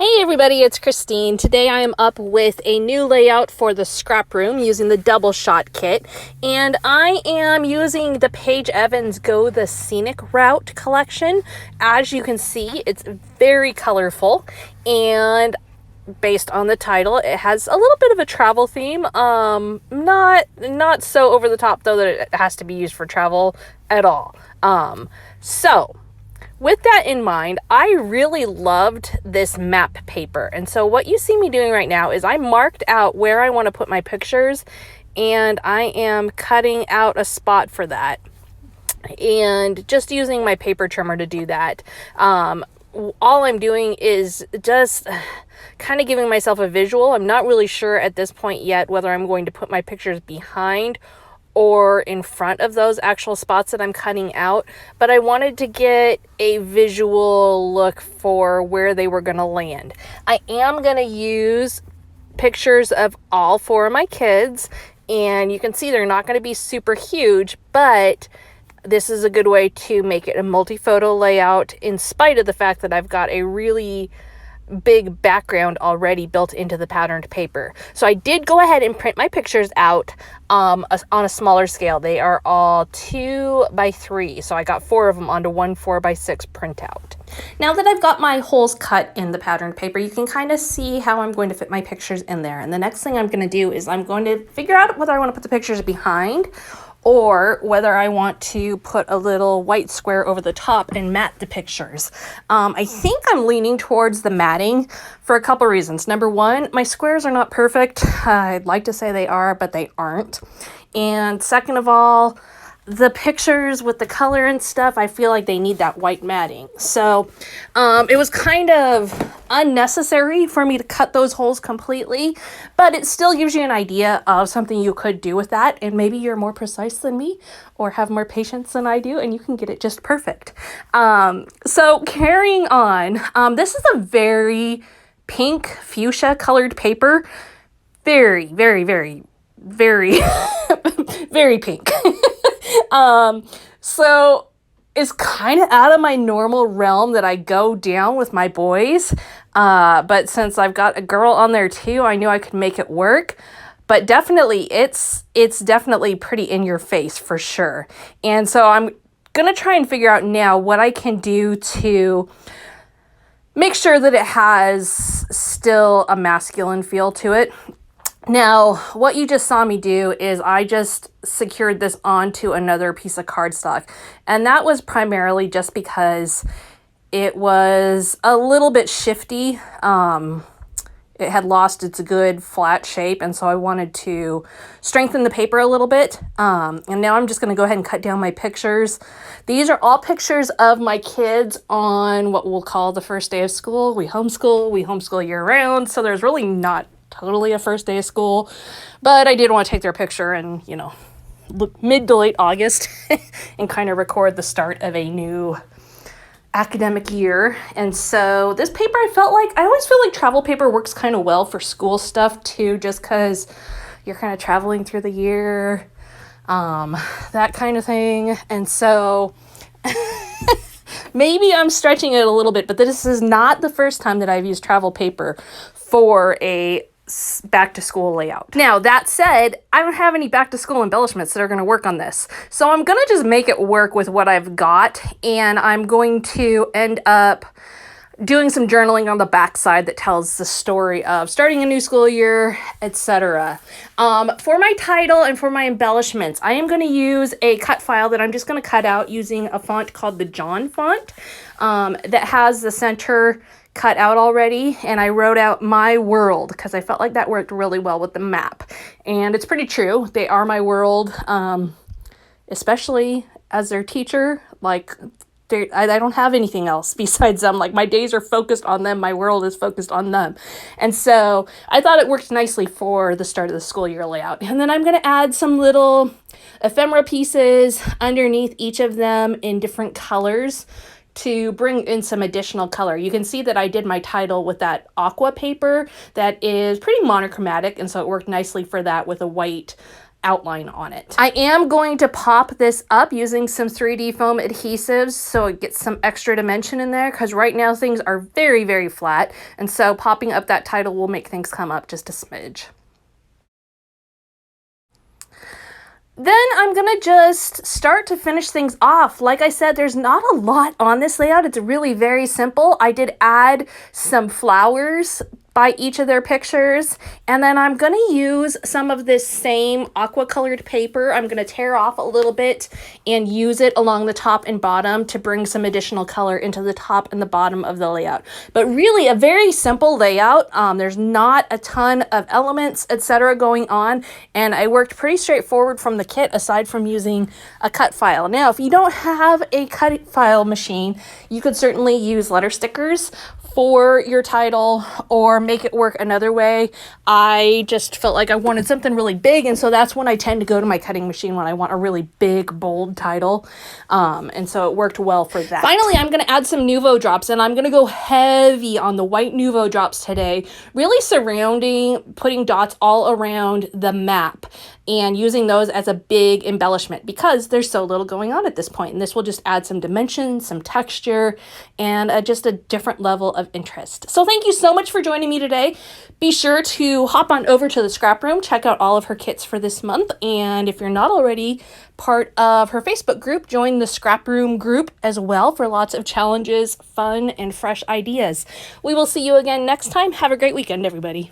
Hey everybody, it's Christine. Today I am up with a new layout for the scrap room using the DoubleShot kit, and I am using the Paige Evans Go the Scenic Route collection. As you can see, it's very colorful, and based on the title, it has a little bit of a travel theme. Not so over the top though that it has to be used for travel at all. So with that in mind, I really loved this map paper. And so what you see me doing right now is I marked out where I want to put my pictures, and I am cutting out a spot for that. And just using my paper trimmer to do that. All I'm doing is just kind of giving myself a visual. I'm not really sure at this point yet whether I'm going to put my pictures behind or in front of those actual spots that I'm cutting out, but I wanted to get a visual look for where they were going to land. I am going to use pictures of all four of my kids, and you can see they're not going to be super huge, but this is a good way to make it a multi-photo layout in spite of the fact that I've got a really big background already built into the patterned paper. So I did go ahead and print my pictures out on a smaller scale. They are all 2x3, so I got 4 of them onto one 4x6 printout. Now that I've got my holes cut in the patterned paper, you can kind of see how I'm going to fit my pictures in there. And the next thing I'm going to do is I'm going to figure out whether I want to put the pictures behind or whether I want to put a little white square over the top and mat the pictures. I think I'm leaning towards the matting for a couple reasons. Number one, my squares are not perfect. I'd like to say they are, but they aren't. And second of all, the pictures with the color and stuff, I feel like they need that white matting. So it was kind of unnecessary for me to cut those holes completely, but it still gives you an idea of something you could do with that. And maybe you're more precise than me or have more patience than I do, and you can get it just perfect. So carrying on, this is a very pink fuchsia colored paper. Very, very, very, very, very pink. So it's kind of out of my normal realm that I go down with my boys. But since I've got a girl on there too, I knew I could make it work. But definitely, it's definitely pretty in your face for sure. And so I'm going to try and figure out now what I can do to make sure that it has still a masculine feel to it. Now, what you just saw me do is I just secured this onto another piece of cardstock, and that was primarily just because it was a little bit shifty. It had lost its good flat shape, and so I wanted to strengthen the paper a little bit. And now I'm just going to go ahead and cut down my pictures. These are all pictures of my kids on what we'll call the first day of school. We homeschool year round, so there's really not totally a first day of school, but I did want to take their picture and, mid to late August and kind of record the start of a new academic year. And so this paper, I always feel like travel paper works kind of well for school stuff too, just because you're kind of traveling through the year, that kind of thing. And so maybe I'm stretching it a little bit, but this is not the first time that I've used travel paper for a back to school layout. Now, that said, I don't have any back to school embellishments that are going to work on this. So I'm going to just make it work with what I've got, and I'm going to end up doing some journaling on the back side that tells the story of starting a new school year, etc. For my title and for my embellishments, I am going to use a cut file that I'm just going to cut out using a font called the John font that has the center cut out already, and I wrote out my world because I felt like that worked really well with the map. And it's pretty true. They are my world, especially as their teacher. I don't have anything else besides them. Like, my days are focused on them. My world is focused on them. And so I thought it worked nicely for the start of the school year layout. And then I'm going to add some little ephemera pieces underneath each of them in different colors to bring in some additional color. You can see that I did my title with that aqua paper that is pretty monochromatic, and so it worked nicely for that with a white outline on it. I am going to pop this up using some 3D foam adhesives so it gets some extra dimension in there, because right now things are very, very flat, and so popping up that title will make things come up just a smidge. Then I'm gonna just start to finish things off. Like I said, there's not a lot on this layout. It's really very simple. I did add some flowers by each of their pictures, and then I'm gonna use some of this same aqua colored paper. I'm gonna tear off a little bit and use it along the top and bottom to bring some additional color into the top and the bottom of the layout. But really a very simple layout. There's not a ton of elements, etc. going on, and I worked pretty straightforward from the kit aside from using a cut file. Now, if you don't have a cut file machine, you could certainly use letter stickers for your title or make it work another way. I just felt like I wanted something really big, and so that's when I tend to go to my cutting machine when I want a really big, bold title. And so it worked well for that. Finally, I'm going to add some Nuvo drops, and I'm going to go heavy on the white Nuvo drops today, really surrounding, putting dots all around the map and using those as a big embellishment because there's so little going on at this point. And this will just add some dimension, some texture, and just a different level of interest. So thank you so much for joining me today. Be sure to hop on over to the scrap room, check out all of her kits for this month. And if you're not already part of her Facebook group, join the scrap room group as well for lots of challenges, fun, and fresh ideas. We will see you again next time. Have a great weekend, everybody.